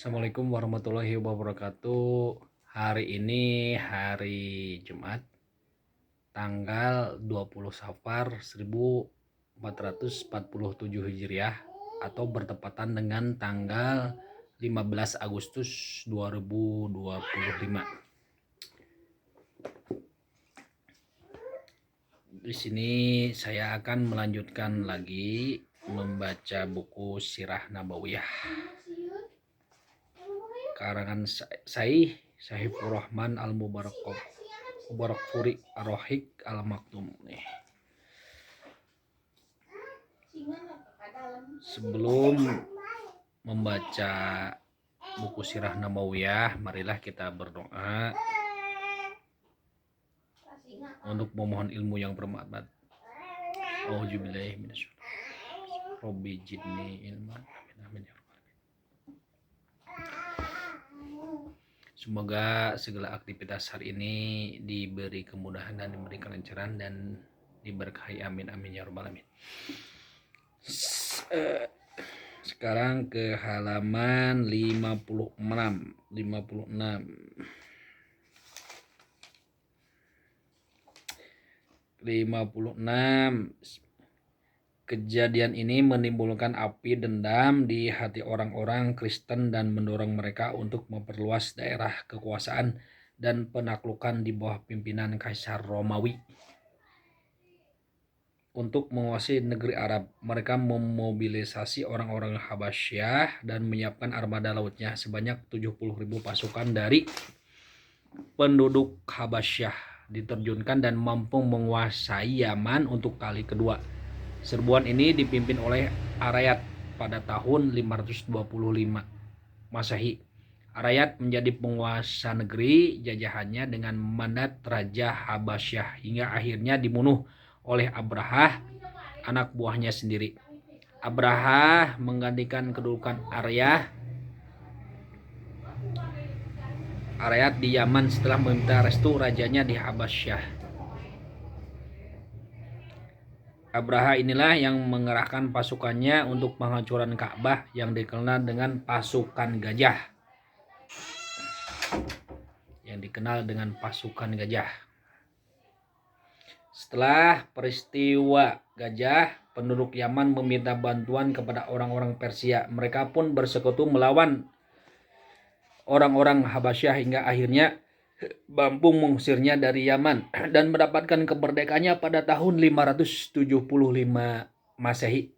Assalamualaikum warahmatullahi wabarakatuh. Hari ini hari Jumat, tanggal 20 Safar 1447 Hijriah atau bertepatan dengan tanggal 15 Agustus 2025. Di sini saya akan melanjutkan lagi membaca buku Sirah Nabawiyah karangan Saifur Rahman Al-Mubarakfuri Ar-Rohik Al-Maktum nih. Sebelum membaca buku Sirah Nabawiyah, marilah kita berdoa untuk memohon ilmu yang bermanfaat. Auzubillahi minasyaitonir Rabbi jidni ilman. Amin ya rabbal alamin. Semoga segala aktivitas hari ini diberi kemudahan dan diberi kelancaran dan diberkahi. Amin amin ya rabbal alamin. Sekarang ke halaman 56. Kejadian ini menimbulkan api dendam di hati orang-orang Kristen dan mendorong mereka untuk memperluas daerah kekuasaan dan penaklukan di bawah pimpinan Kaisar Romawi. Untuk menguasai negeri Arab, mereka memobilisasi orang-orang Habasyah dan menyiapkan armada lautnya sebanyak 70.000 pasukan dari penduduk Habasyah diterjunkan dan mampu menguasai Yaman untuk kali kedua. Serbuan ini dipimpin oleh Arayat pada tahun 525 Masehi. Arayat menjadi penguasa negeri jajahannya dengan mandat Raja Habasyah hingga akhirnya dibunuh oleh Abrahah, anak buahnya sendiri. Abrahah menggantikan kedudukan Arayat di Yaman setelah meminta restu rajanya di Habasyah. Abraha inilah yang mengerahkan pasukannya untuk penghancuran Ka'bah yang dikenal dengan pasukan gajah. Setelah peristiwa gajah, penduduk Yaman meminta bantuan kepada orang-orang Persia. Mereka pun bersekutu melawan orang-orang Habasyah hingga akhirnya mampu mengusirnya dari Yaman dan mendapatkan kemerdekaannya pada tahun 575 Masehi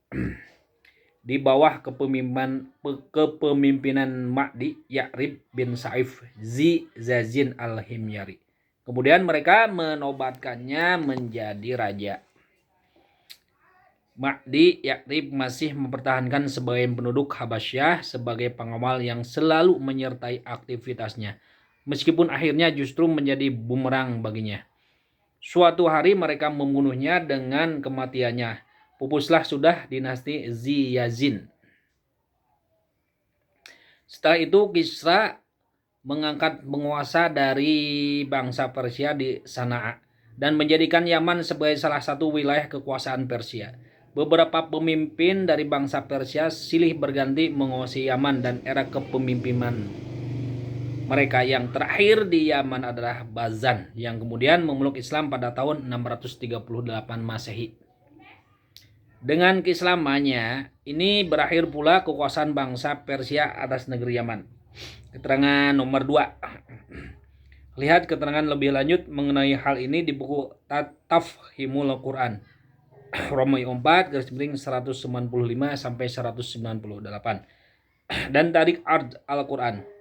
di bawah kepemimpinan Mahdi Ya'rib bin Saif Zazin al-Himyari. Kemudian mereka menobatkannya menjadi raja. Mahdi Ya'rib masih mempertahankan sebagian penduduk Habasyah sebagai pengawal yang selalu menyertai aktivitasnya, meskipun akhirnya justru menjadi bumerang baginya. Suatu hari mereka membunuhnya dengan kematiannya. Pupuslah sudah dinasti Ziyazin. Setelah itu Kisra mengangkat penguasa dari bangsa Persia di Sana'a dan menjadikan Yaman sebagai salah satu wilayah kekuasaan Persia. Beberapa pemimpin dari bangsa Persia silih berganti menguasai Yaman dan era kepemimpinan mereka yang terakhir di Yaman adalah Bazan yang kemudian memeluk Islam pada tahun 638 Masehi. Dengan keislamannya ini berakhir pula kekuasaan bangsa Persia atas negeri Yaman. Keterangan nomor 2. Lihat keterangan lebih lanjut mengenai hal ini di buku Tafhimul Quran. Romawi 4 _195 sampai 198 dan Tarik Ard Al-Quran.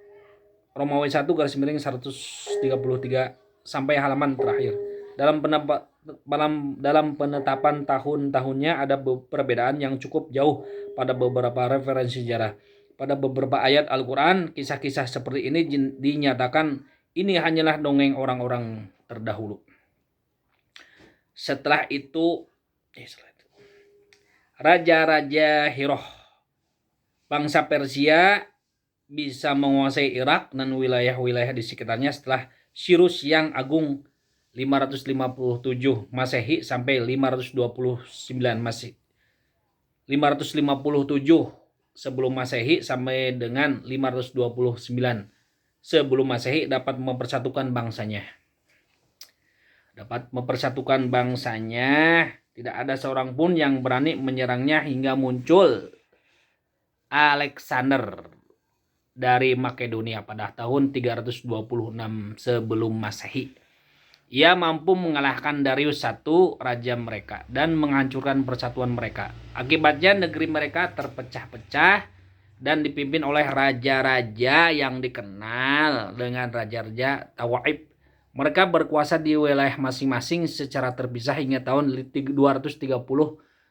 Romawi 1 _133 sampai halaman terakhir. Dalam penetapan tahun-tahunnya ada perbedaan yang cukup jauh pada beberapa referensi sejarah. Pada beberapa ayat Al-Quran, kisah-kisah seperti ini dinyatakan ini hanyalah dongeng orang-orang terdahulu. Setelah itu, Raja-Raja Hiroh, bangsa Persia bisa menguasai Irak dan wilayah-wilayah di sekitarnya setelah Cyrus yang Agung 557 Masehi sampai 529 Masehi. 557 sebelum Masehi sampai dengan 529 sebelum Masehi dapat mempersatukan bangsanya. Tidak ada seorang pun yang berani menyerangnya hingga muncul Alexander dari Makedonia pada tahun 326 sebelum Masehi. Ia mampu mengalahkan Darius I, raja mereka, dan menghancurkan persatuan mereka. Akibatnya negeri mereka terpecah-pecah dan dipimpin oleh raja-raja yang dikenal dengan raja-raja Tawaib. Mereka berkuasa di wilayah masing-masing secara terpisah hingga tahun 230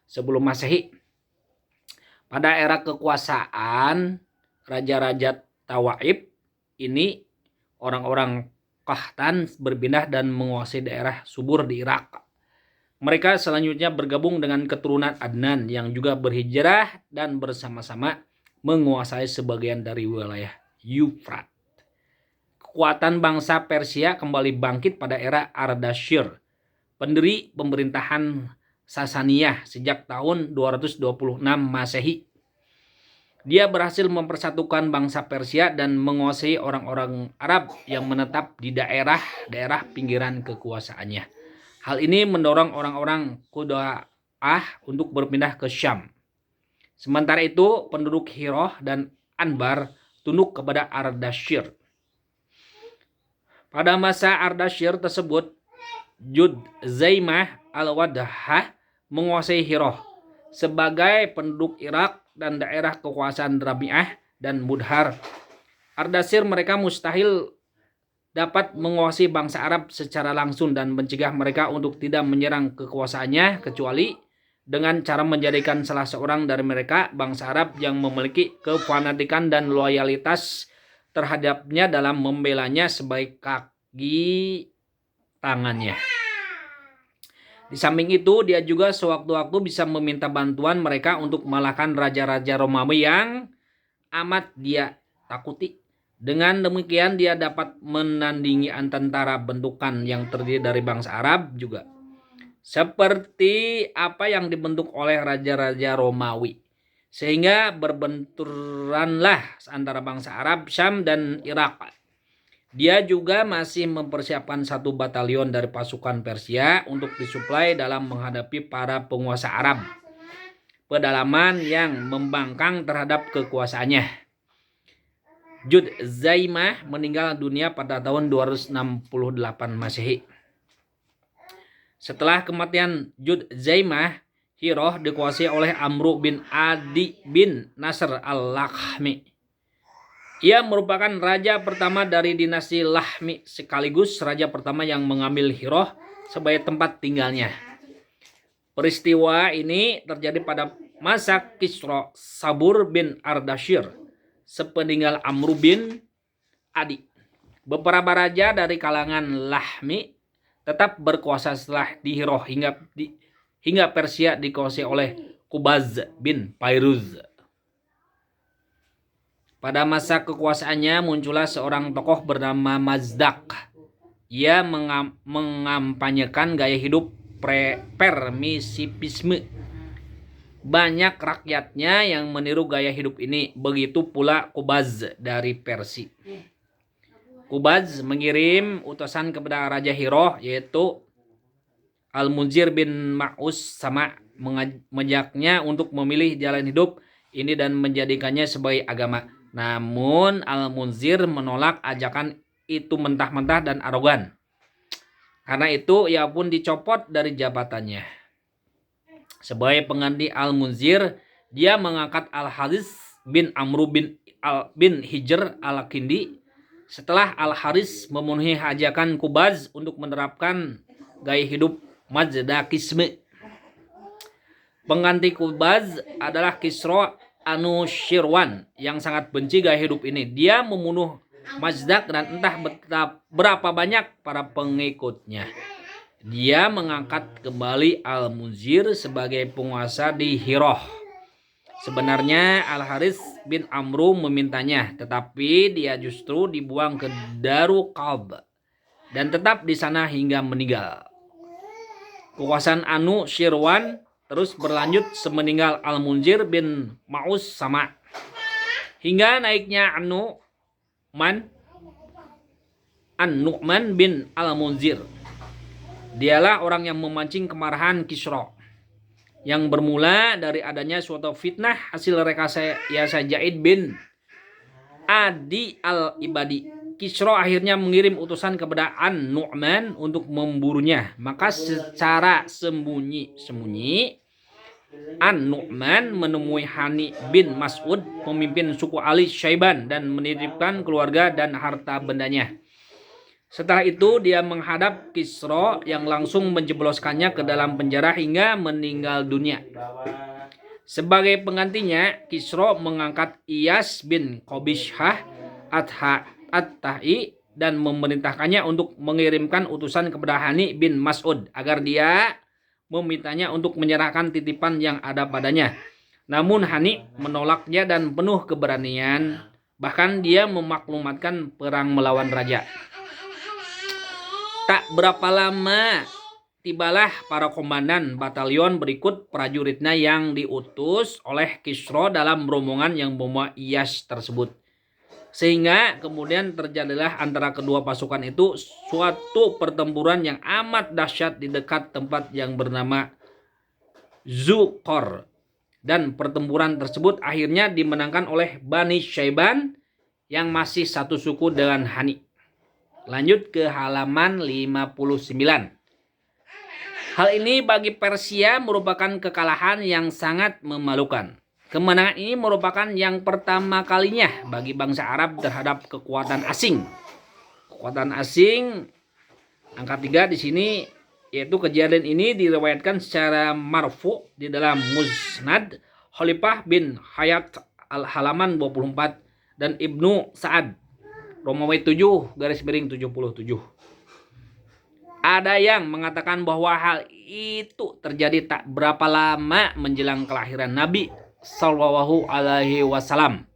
sebelum Masehi. Pada era kekuasaan raja-raja Tawaib ini, orang-orang Qahtan berpindah dan menguasai daerah subur di Irak. Mereka selanjutnya bergabung dengan keturunan Adnan yang juga berhijrah dan bersama-sama menguasai sebagian dari wilayah Yufrat. Kekuatan bangsa Persia kembali bangkit pada era Ardashir, pendiri pemerintahan Sasaniyah sejak tahun 226 Masehi. Dia berhasil mempersatukan bangsa Persia dan menguasai orang-orang Arab yang menetap di daerah-daerah pinggiran kekuasaannya. Hal ini mendorong orang-orang Quda'ah untuk berpindah ke Syam. Sementara itu, penduduk Hiroh dan Anbar tunduk kepada Ardashir. Pada masa Ardashir tersebut, Judzaimah al-Wadhah menguasai Hiroh. Sebagai penduduk Irak dan daerah kekuasaan Rabi'ah dan Mudhar, Ardashir mereka mustahil dapat menguasai bangsa Arab secara langsung dan mencegah mereka untuk tidak menyerang kekuasaannya kecuali dengan cara menjadikan salah seorang dari mereka, bangsa Arab yang memiliki kefanatikan dan loyalitas terhadapnya dalam membelanya sebagai kaki tangannya. Di samping itu, dia juga sewaktu-waktu bisa meminta bantuan mereka untuk mengalahkan raja-raja Romawi yang amat dia takuti. Dengan demikian, dia dapat menandingi tentara bentukan yang terdiri dari bangsa Arab juga, seperti apa yang dibentuk oleh raja-raja Romawi. Sehingga berbenturanlah antara bangsa Arab, Syam, dan Irak. Dia juga masih mempersiapkan satu batalion dari pasukan Persia untuk disuplai dalam menghadapi para penguasa Arab, pedalaman yang membangkang terhadap kekuasaannya. Judzaimah meninggal dunia pada tahun 268 Masehi. Setelah kematian Judzaimah, Hiroh dikuasai oleh Amru bin Adi bin Nasr al-Lakhmi. Ia merupakan raja pertama dari dinasti Lahmi sekaligus raja pertama yang mengambil Hiroh sebagai tempat tinggalnya. Peristiwa ini terjadi pada masa Kisra Sabur bin Ardashir, sepeninggal Amru bin Adi. Beberapa raja dari kalangan Lahmi tetap berkuasa setelah di Hiroh hingga Persia dikuasai oleh Qubaz bin Fairuz. Pada masa kekuasaannya muncullah seorang tokoh bernama Mazdak. Ia mengampanyekan gaya hidup permisipisme. Banyak rakyatnya yang meniru gaya hidup ini. Begitu pula Qubaz dari Persia. Qubaz mengirim utusan kepada Raja Hiroh yaitu Al-Munzir bin Ma'us sama mengajaknya untuk memilih jalan hidup ini dan menjadikannya sebagai agama. Namun Al-Munzir menolak ajakan itu mentah-mentah dan arogan. Karena itu ia pun dicopot dari jabatannya. Sebagai pengganti Al-Munzir, dia mengangkat Al-Haris bin Amru bin Hijr al-Kindi. Setelah Al-Haris memenuhi ajakan Qubaz untuk menerapkan gaya hidup Mazdakisme. Pengganti Qubaz adalah Kisra Anushirwan yang sangat benci gaya hidup ini. Dia membunuh Mazdak dan entah berapa banyak para pengikutnya. Dia mengangkat kembali Al-Munzir sebagai penguasa di Hiroh. Sebenarnya Al-Haris bin Amru memintanya, tetapi dia justru dibuang ke Daru Qalb dan tetap di sana hingga meninggal. Kekuasaan Anu Shirwan terus berlanjut semeninggal Al-Munzir bin Ma'us sama. Hingga naiknya An-Nu'man bin Al-Munzir. Dialah orang yang memancing kemarahan Kisra, yang bermula dari adanya suatu fitnah hasil rekayasa Zaid bin Adi al-Ibadi. Kisra akhirnya mengirim utusan kepada An-Nu'man untuk memburunya. Maka secara sembunyi-sembunyi An-Nu'man menemui Hani bin Mas'ud, pemimpin suku Ali Syaiban, dan menitipkan keluarga dan harta bendanya. Setelah itu dia menghadap Kisra yang langsung menjebloskannya ke dalam penjara hingga meninggal dunia. Sebagai penggantinya, Kisra mengangkat Iyas bin Qabishah At-Ta'i dan memerintahkannya untuk mengirimkan utusan kepada Hani bin Mas'ud agar dia memintanya untuk menyerahkan titipan yang ada padanya. Namun Hani menolaknya dan penuh keberanian, bahkan dia memaklumatkan perang melawan raja. Tak berapa lama tibalah para komandan batalion berikut prajuritnya yang diutus oleh Kisra dalam rombongan yang membawa Iyas tersebut. Sehingga kemudian terjadilah antara kedua pasukan itu suatu pertempuran yang amat dahsyat di dekat tempat yang bernama Zuqor. Dan pertempuran tersebut akhirnya dimenangkan oleh Bani Syaiban yang masih satu suku dengan Hani. Lanjut ke halaman 59. Hal ini bagi Persia merupakan kekalahan yang sangat memalukan. Kemenangan ini merupakan yang pertama kalinya bagi bangsa Arab terhadap kekuatan asing. Kekuatan asing angka 3 di sini, yaitu kejadian ini diriwayatkan secara marfu di dalam Musnad Khalifah bin Hayat halaman 24 dan Ibnu Sa'ad Romawi 7/77. Ada yang mengatakan bahwa hal itu terjadi tak berapa lama menjelang kelahiran Nabi Shallallahu Alaihi Wasallam.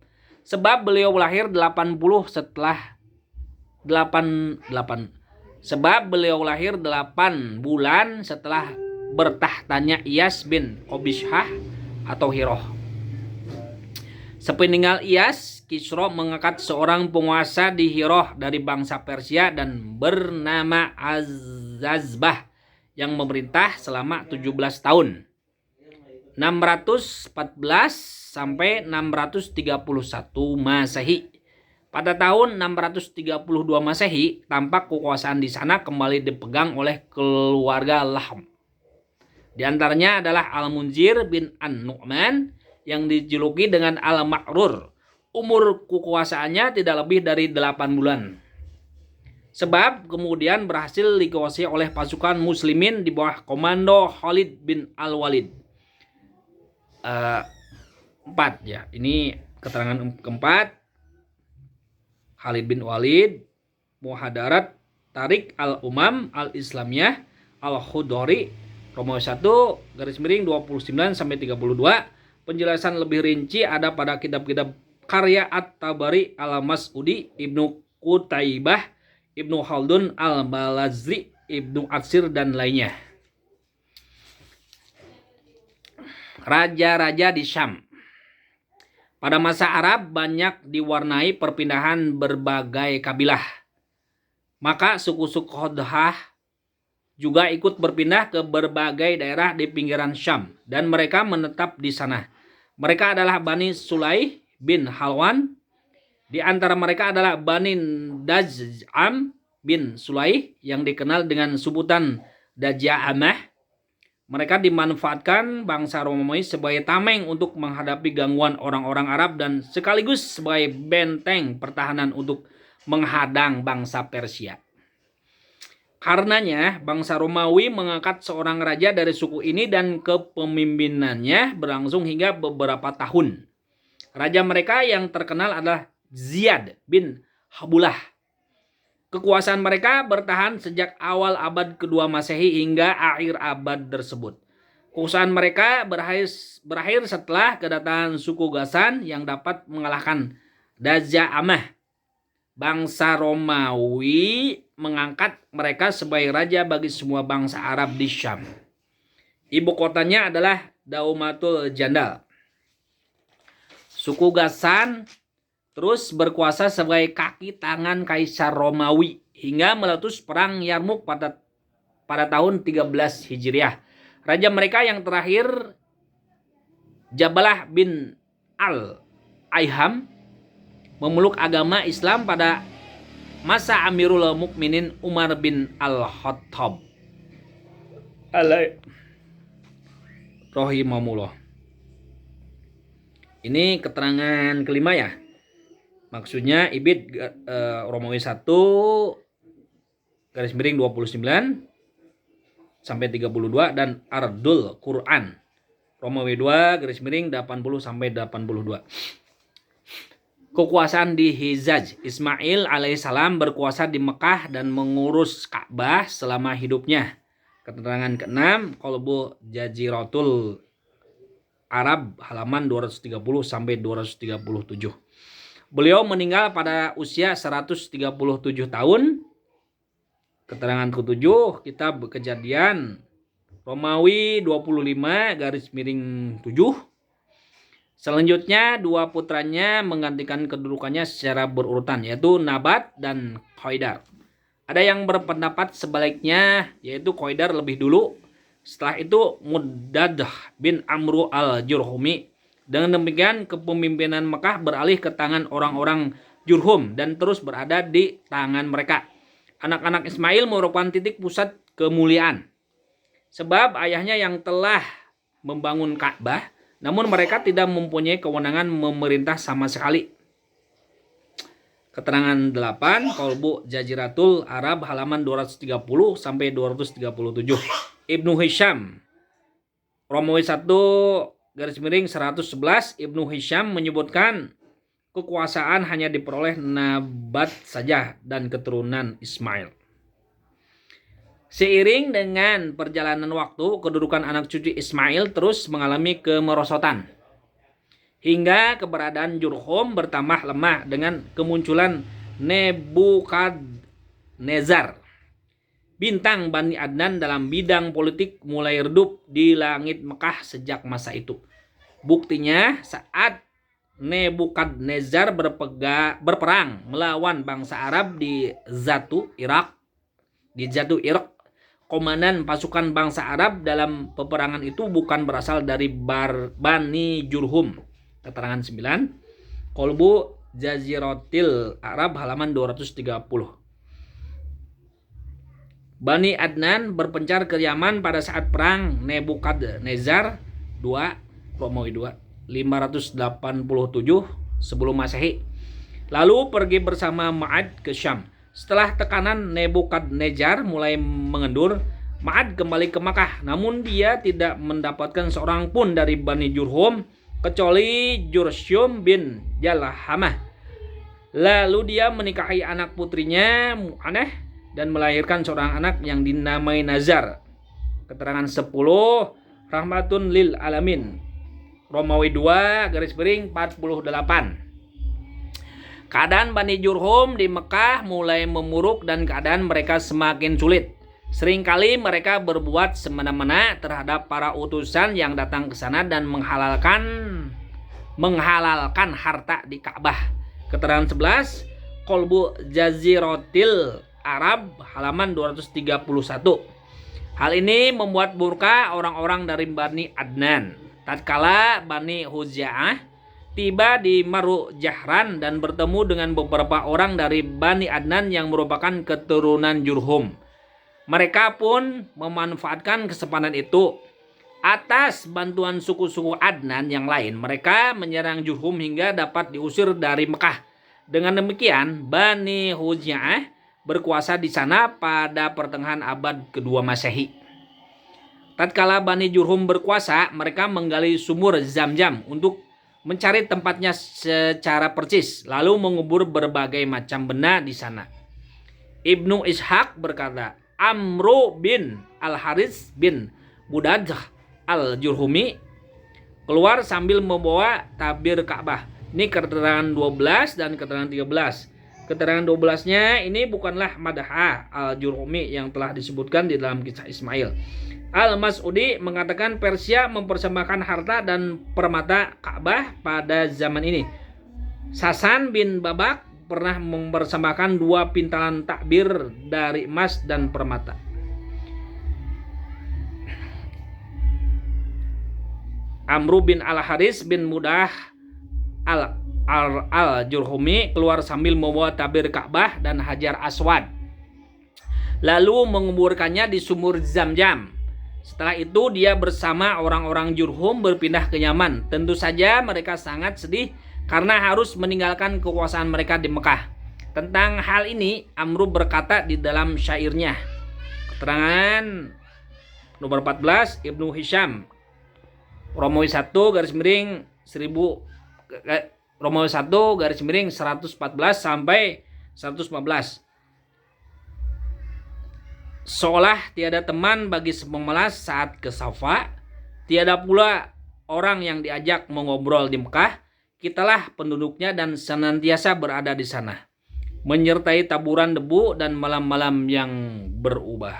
Sebab beliau lahir 8 bulan setelah bertahtanya Iyas bin Qabishah atau Hiroh. Sepeninggal Iyas, Kisra mengangkat seorang penguasa di Hiroh dari bangsa Persia dan bernama Azazbah yang memerintah selama 17 tahun. 614 sampai 631 Masehi. Pada tahun 632 Masehi, tampak kekuasaan di sana kembali dipegang oleh keluarga Lahm. Di antaranya adalah Al-Munzir bin An-Nu'man yang dijuluki dengan Al-Ma'rur. Umur kekuasaannya tidak lebih dari 8 bulan. Sebab kemudian berhasil dikuasai oleh pasukan muslimin di bawah komando Khalid bin Al-Walid. 4 ya. Ini keterangan keempat. Khalid bin Walid, Muhadarat Tarik Al-Umam Al-Islamiyah Al-Khudori, Romawi 1/29 sampai 32. Penjelasan lebih rinci ada pada kitab-kitab karya At-Tabari, Al-Mas'udi, Ibnu Qutaibah, Ibnu Khaldun, Al-Balazri, Ibnu Atsir dan lainnya. Raja-raja di Syam. Pada masa Arab banyak diwarnai perpindahan berbagai kabilah. Maka suku-suku Khodhah juga ikut berpindah ke berbagai daerah di pinggiran Syam dan mereka menetap di sana. Mereka adalah Bani Sulaih bin Halwan. Di antara mereka adalah Bani Daj'am bin Sulaih yang dikenal dengan sebutan Daj'amah. Mereka dimanfaatkan bangsa Romawi sebagai tameng untuk menghadapi gangguan orang-orang Arab dan sekaligus sebagai benteng pertahanan untuk menghadang bangsa Persia. Karenanya bangsa Romawi mengangkat seorang raja dari suku ini dan kepemimpinannya berlangsung hingga beberapa tahun. Raja mereka yang terkenal adalah Ziyad bin Habulah. Kekuasaan mereka bertahan sejak awal abad kedua Masehi hingga akhir abad tersebut. Kekuasaan mereka berakhir setelah kedatangan suku Ghassan yang dapat mengalahkan Daj'amah. Bangsa Romawi mengangkat mereka sebagai raja bagi semua bangsa Arab di Syam. Ibu kotanya adalah Daumatul Jandal. suku Ghassan, terus berkuasa sebagai kaki tangan Kaisar Romawi hingga meletus perang Yarmuk pada tahun 13 Hijriah. Raja mereka yang terakhir, Jabalah bin Al-Aiham, memeluk agama Islam pada masa Amirul Mukminin Umar bin Al-Khattab rahimahullah. Ini keterangan kelima ya. Maksudnya Ibid Romawi 1 garis miring 29 sampai 32 dan Ardul Quran Romawi 2 garis miring 80 sampai 82. Kekuasaan di Hijaz. Ismail alaihissalam berkuasa di Mekah dan mengurus Ka'bah selama hidupnya. Keterangan ke-6 Qalbu Jaziratul Arab halaman 230 sampai 237. Beliau meninggal pada usia 137 tahun. Keterangan ke-7 Kitab Kejadian Romawi 25 garis miring 7. Selanjutnya dua putranya menggantikan kedudukannya secara berurutan, yaitu Nabat dan Qaidar. Ada yang berpendapat sebaliknya, yaitu Qaidar lebih dulu. Setelah itu Muddadah bin Amru al-Jurhumi. Dengan demikian kepemimpinan Mekah beralih ke tangan orang-orang Jurhum dan terus berada di tangan mereka. Anak-anak Ismail merupakan titik pusat kemuliaan. Sebab ayahnya yang telah membangun Ka'bah, namun mereka tidak mempunyai kewenangan memerintah sama sekali. Keterangan 8 Qalbu Jaziratul Arab halaman 230 sampai 237. Ibnu Hisham Romawi 1 garis miring 111. Ibnu Hisham menyebutkan kekuasaan hanya diperoleh Nabat saja dan keturunan Ismail. Seiring dengan perjalanan waktu, kedudukan anak cucu Ismail terus mengalami kemerosotan. Hingga keberadaan Jurhum bertambah lemah dengan kemunculan Nebukadnezar. Bintang Bani Adnan dalam bidang politik mulai redup di langit Mekah sejak masa itu. Buktinya saat Nebukadnezar berperang melawan bangsa Arab di Zatu, Irak, komandan pasukan bangsa Arab dalam peperangan itu bukan berasal dari Bani Jurhum. Keterangan 9 Qalbu Jaziratil Arab halaman 230. Bani Adnan berpencar ke Yaman pada saat perang Nebukadnezar 2 Romawi 2 587 sebelum Masehi. Lalu pergi bersama Ma'ad ke Syam. Setelah tekanan Nebukadnezar mulai mengendur, Ma'ad kembali ke Makkah. Namun dia tidak mendapatkan seorang pun dari Bani Jurhum kecuali Jursyum bin Jalhamah. Lalu dia menikahi anak putrinya Mu'anah dan melahirkan seorang anak yang dinamai Nazar. Keterangan 10 Rahmatun lil Alamin Romawi 2 garis miring 48. Keadaan Bani Jurhum di Mekah mulai memburuk dan keadaan mereka semakin sulit. Seringkali mereka berbuat semena-mena terhadap para utusan yang datang ke sana dan menghalalkan harta di Ka'bah. Keterangan 11 Qalbu Jaziratil Arab halaman 231. Hal ini membuat murka orang-orang dari Bani Adnan. Tatkala Bani Huza'ah tiba di Maru Jahran dan bertemu dengan beberapa orang dari Bani Adnan yang merupakan keturunan Jurhum. Mereka pun memanfaatkan kesempatan itu. Atas bantuan suku-suku Adnan yang lain, mereka menyerang Jurhum hingga dapat diusir dari Mekah. Dengan demikian, Bani Huza'ah berkuasa di sana pada pertengahan abad kedua Masehi. Tatkala Bani Jurhum berkuasa, mereka menggali sumur Zam-Zam untuk mencari tempatnya secara percis, lalu mengubur berbagai macam benda di sana. Ibnu Ishaq berkata, Amru bin Al-Harits bin Budadah Al-Jurhumi keluar sambil membawa tabir Ka'bah. Ini keterangan 12 dan keterangan 13. Keterangan 12-nya ini bukanlah Mad'ah al-Jurhumi yang telah disebutkan di dalam kisah Ismail. Al-Mas'udi mengatakan Persia mempersembahkan harta dan permata Ka'bah pada zaman ini. Sasan bin Babak pernah mempersembahkan 2 pintalan takbir dari emas dan permata. Amru bin Al-Haris bin Mudah Al-Jurhumi keluar sambil membawa tabir Ka'bah dan Hajar Aswad, lalu menguburkannya di sumur Zamzam. Setelah itu dia bersama orang-orang Jurhum berpindah ke Yaman. Tentu saja mereka sangat sedih karena harus meninggalkan kekuasaan mereka di Mekah. Tentang hal ini Amru berkata di dalam syairnya. Keterangan nomor 14, Ibnu Hisham Romawi 1 garis miring 114 sampai 115. Seolah tiada teman bagi pemelas saat ke Safa, tiada pula orang yang diajak mengobrol di Mekah. Kitalah penduduknya dan senantiasa berada di sana, menyertai taburan debu dan malam-malam yang berubah.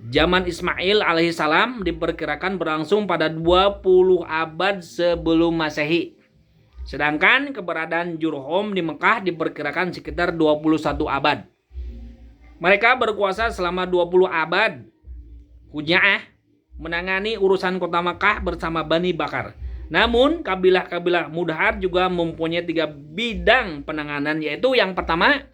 Zaman Ismail alaihissalam diperkirakan berlangsung pada 20 abad sebelum Masehi. Sedangkan keberadaan Jurhum di Mekah diperkirakan sekitar 21 abad. Mereka berkuasa selama 20 abad. Huja'ah menangani urusan kota Mekah bersama Bani Bakar. Namun kabilah-kabilah Mudhar juga mempunyai 3 bidang penanganan, yaitu yang pertama,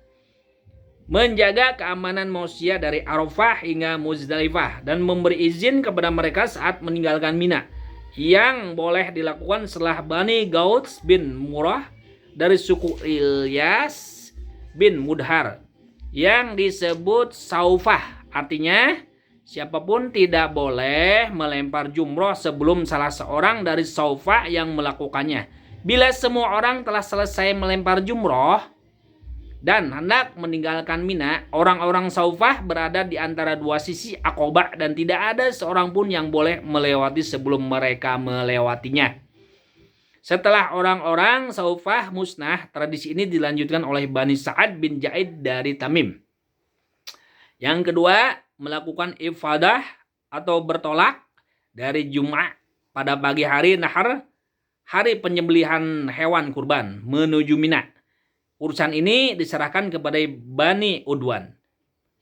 menjaga keamanan manusia dari Arafah hingga Muzdalifah dan memberi izin kepada mereka saat meninggalkan Mina, yang boleh dilakukan setelah Bani Gauts bin Murrah dari suku Ilyas bin Mudhar yang disebut Saufah. Artinya siapapun tidak boleh melempar jumroh sebelum salah seorang dari Saufah yang melakukannya. Bila semua orang telah selesai melempar jumroh dan hendak meninggalkan Mina, orang-orang Saufah berada di antara 2 sisi Aqobah dan tidak ada seorang pun yang boleh melewati sebelum mereka melewatinya. Setelah orang-orang Saufah musnah, tradisi ini dilanjutkan oleh Bani Sa'ad bin Jaid dari Tamim. Yang kedua, melakukan ifadah atau bertolak dari Jumat pada pagi hari Nahar, hari penyembelihan hewan kurban, menuju Mina. Urusan ini diserahkan kepada Bani Udwan.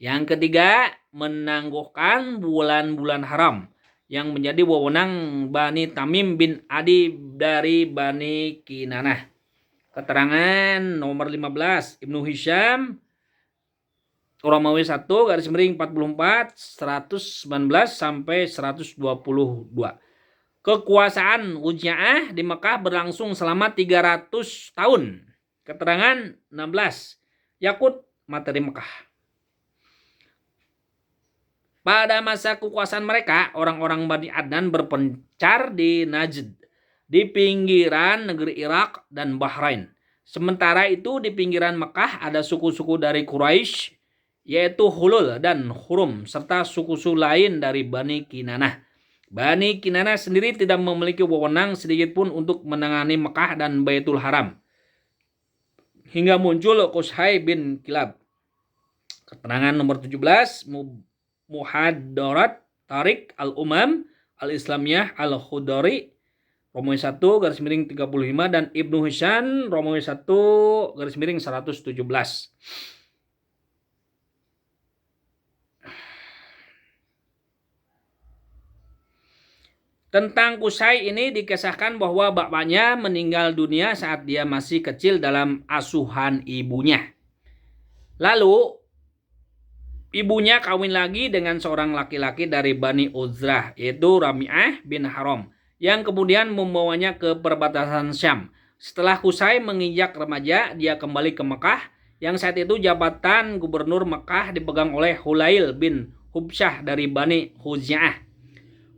Yang ketiga, menangguhkan bulan-bulan haram yang menjadi wewenang Bani Tamim bin Adi dari Bani Kinanah. Keterangan nomor 15, Ibnu Hisham Romawi 1 garis miring 44 119 sampai 122. Kekuasaan Huja'ah di Mekah berlangsung selama 300 tahun. Keterangan 16, Yakut materi Mekah. Pada masa kekuasaan mereka, orang-orang Bani Adnan berpencar di Najd, di pinggiran negeri Irak dan Bahrain. Sementara itu di pinggiran Mekah ada suku-suku dari Quraisy, yaitu Hulul dan Hurum, serta suku-suku lain dari Bani Kinanah. Bani Kinanah sendiri tidak memiliki wewenang sedikitpun untuk menangani Mekah dan Baitul Haram, hingga muncul Qushay bin Kilab. Keterangan nomor 17, Muhadarat Tarik Al-Umam Al-Islamiyah Al-Khudari Romawi 1 garis miring 35 dan Ibnu Hisham Romawi 1 garis miring 117. Tentang Qusay ini dikisahkan bahwa bapaknya meninggal dunia saat dia masih kecil dalam asuhan ibunya. Lalu ibunya kawin lagi dengan seorang laki-laki dari Bani Uzrah, yaitu Rami'ah bin Haram, yang kemudian membawanya ke perbatasan Syam. Setelah Qusay menginjak remaja, dia kembali ke Mekah, yang saat itu jabatan gubernur Mekah dipegang oleh Hulail bin Hubsyah dari Bani Huza'ah.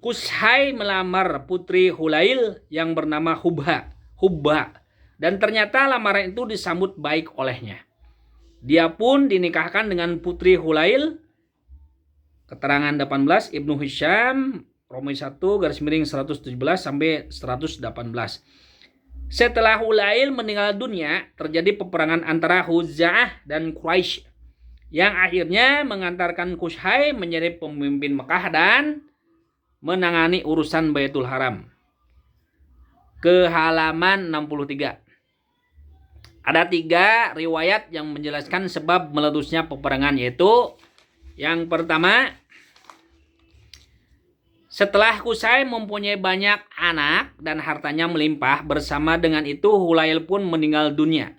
Qusay melamar putri Hulail yang bernama Hubba, dan ternyata lamaran itu disambut baik olehnya. Dia pun dinikahkan dengan putri Hulail. Keterangan 18, Ibnu Hisham Romawi 1 garis miring 117 sampai 118. Setelah Hulail meninggal dunia, terjadi peperangan antara Huza'ah dan Quraisy yang akhirnya mengantarkan Qushay menjadi pemimpin Mekah dan menangani urusan Baitul Haram. Ke halaman 63. Ada 3 riwayat yang menjelaskan sebab meledusnya peperangan, yaitu yang pertama, setelah Qusay mempunyai banyak anak dan hartanya melimpah, bersama dengan itu Hulail pun meninggal dunia.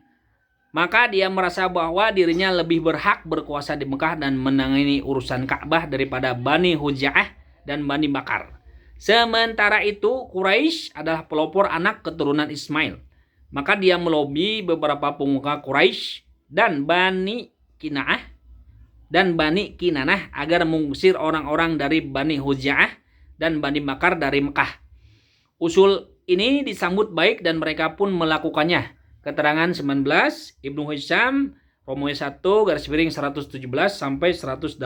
Maka dia merasa bahwa dirinya lebih berhak berkuasa di Mekah dan menangani urusan Ka'bah daripada Bani Huja'ah dan Bani Bakar. Sementara itu Quraisy adalah pelopor anak keturunan Ismail. Maka dia melobi beberapa pemuka Quraisy dan Bani Kinanah agar mengusir orang-orang dari Bani Huja'ah dan Bani Bakar dari Mekah. Usul ini disambut baik dan mereka pun melakukannya. Keterangan 19, Ibnu Hisham, Romawi 1, garis miring 117 sampai 118.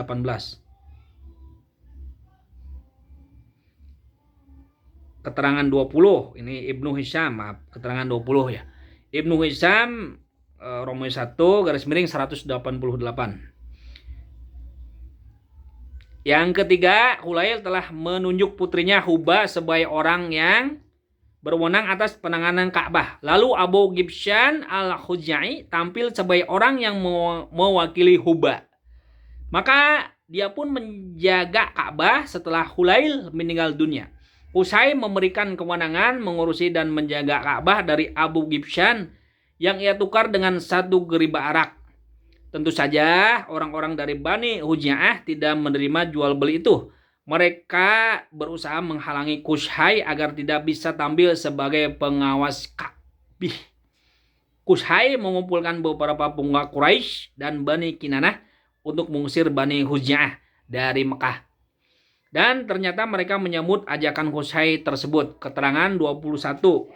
Keterangan 20, ini Ibnu Hisham, maaf, keterangan 20 ya. Ibnu Hisham, Romawi 1, garis miring 188. Yang ketiga, Hulail telah menunjuk putrinya Huba sebagai orang yang berwenang atas penanganan Ka'bah. Lalu Abu Ghibshan al-Khuzai tampil sebagai orang yang mewakili Huba. Maka dia pun menjaga Ka'bah setelah Hulail meninggal dunia. Qusay memberikan kewenangan mengurusi dan menjaga Ka'bah dari Abu Ghibshan yang ia tukar dengan 1 geriba arak. Tentu saja orang-orang dari Bani Huja'ah tidak menerima jual beli itu. Mereka berusaha menghalangi Qushay agar tidak bisa tampil sebagai pengawas Ka'bah. Qushay mengumpulkan beberapa pemuka Quraisy dan Bani Kinanah untuk mengusir Bani Huja'ah dari Mekah. Dan ternyata mereka menyambut ajakan Qushay tersebut. Keterangan 21.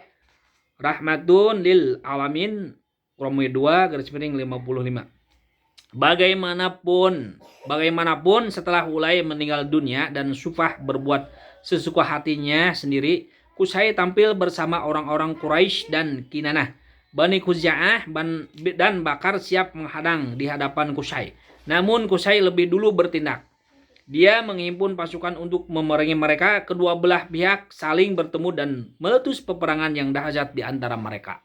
Rahmatun lil alamin, Romawi 2, garis miring 55. Bagaimanapun setelah Hulail meninggal dunia dan Sufah berbuat sesuka hatinya sendiri, Qushay tampil bersama orang-orang Quraisy dan Kinanah. Bani Huja'ah dan Bakar siap menghadang di hadapan Qushay. Namun Qushay lebih dulu bertindak. Dia menghimpun pasukan untuk memerangi mereka. Kedua belah pihak saling bertemu dan meletus peperangan yang dahsyat di antara mereka.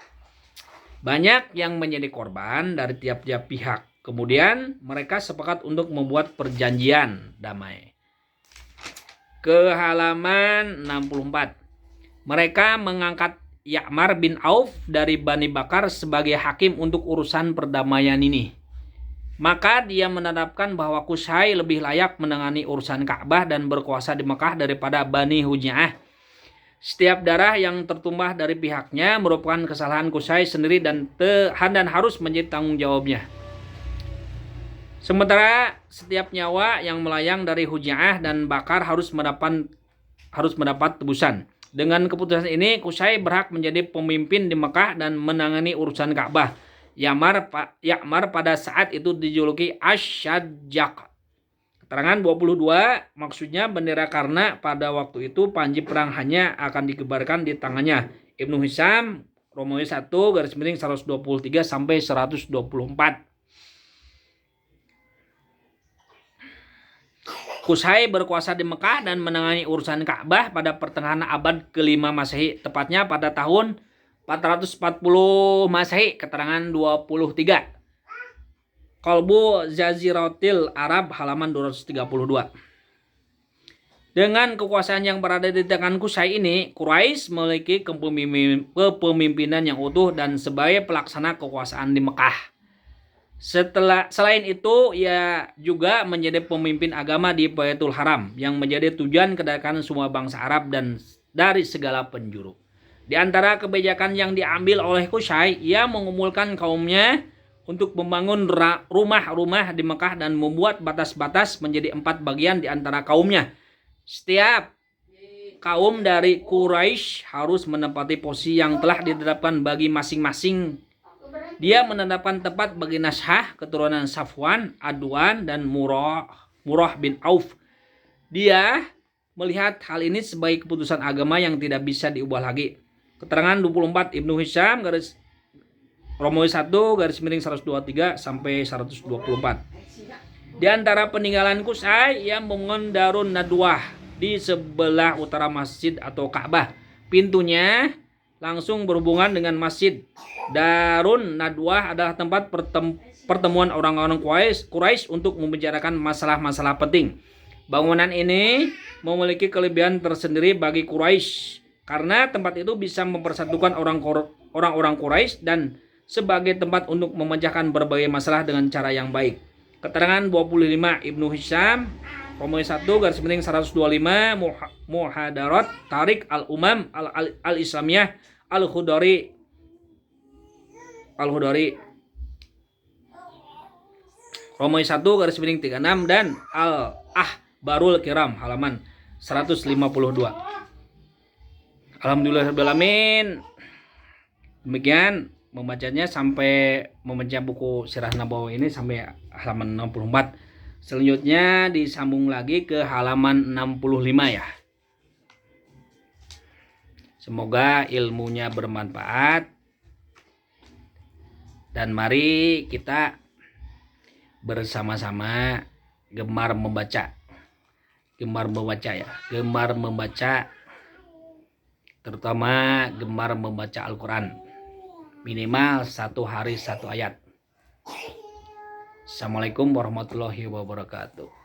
Banyak yang menjadi korban dari tiap-tiap pihak. Kemudian mereka sepakat untuk membuat perjanjian damai. Ke halaman 64. Mereka mengangkat Ya'mar bin Auf dari Bani Bakar sebagai hakim untuk urusan perdamaian ini. Maka dia menetapkan bahwa Qushay lebih layak menangani urusan Ka'bah dan berkuasa di Mekah daripada Bani Huja'ah. Setiap darah yang tertumpah dari pihaknya merupakan kesalahan Qushay sendiri dan harus menjadi tanggung jawabnya. Sementara setiap nyawa yang melayang dari Huja'ah dan Bakar harus mendapat tebusan. Dengan keputusan ini, Qushay berhak menjadi pemimpin di Mekah dan menangani urusan Ka'bah. Ya'mar pada saat itu dijuluki Ash-Shajjaq. Keterangan 22, maksudnya bendera karena pada waktu itu panji perang hanya akan dikibarkan di tangannya. Ibnu Hisham, Romawi 1, garis miring 123 sampai 124. Qushay berkuasa di Mekah dan menangani urusan Ka'bah pada pertengahan abad ke-5 Masehi, tepatnya pada tahun 440 Masehi. Keterangan 23. Qalbu Jaziratil Arab, halaman 232. Dengan kekuasaan yang berada di tangan Qushay ini, Quraisy memiliki kepemimpinan yang utuh dan sebagai pelaksana kekuasaan di Mekah. Selain itu, ia juga menjadi pemimpin agama di Baitul Haram yang menjadi tujuan kedatangan semua bangsa Arab dan dari segala penjuru. Di antara kebijakan yang diambil oleh Qushay, ia mengumpulkan kaumnya untuk membangun rumah-rumah di Mekah dan membuat batas-batas menjadi 4 bagian di antara kaumnya. Setiap kaum dari Quraisy harus menempati posisi yang telah ditetapkan bagi masing-masing. Dia menetapkan tempat bagi Nashah, keturunan Safwan, Adwan, dan Murrah bin Auf. Dia melihat hal ini sebagai keputusan agama yang tidak bisa diubah lagi. Keterangan 24 Ibnu Hisham garis Romawi 1 garis miring 123 sampai 124. Di antara peninggalanku saya yang membangun Darun Nadwah di sebelah utara masjid atau Ka'bah. Pintunya langsung berhubungan dengan masjid. Darun Nadwah adalah tempat pertemuan orang-orang Quraisy untuk membicarakan masalah-masalah penting. Bangunan ini memiliki kelebihan tersendiri bagi Quraisy karena tempat itu bisa mempersatukan orang-orang Quraisy dan sebagai tempat untuk memecahkan berbagai masalah dengan cara yang baik. Keterangan 25 Ibnu Hisham Romawi 1 garis miring 125 Muhadarat Tarik Al-Umam Al-Islamiyah Al-Khudari Romawi 1 garis miring 36 dan Al-Ahbarul Kiram halaman 152. Alhamdulillahirrahmanirrahim. Demikian membacanya sampai membaca buku Sirah Nabawi ini sampai halaman 64. Selanjutnya disambung lagi ke halaman 65 ya. Semoga ilmunya bermanfaat. Dan mari kita bersama-sama gemar membaca ya. Gemar membaca, terutama gemar membaca Al-Quran. Minimal 1 hari 1 ayat. Assalamualaikum warahmatullahi wabarakatuh.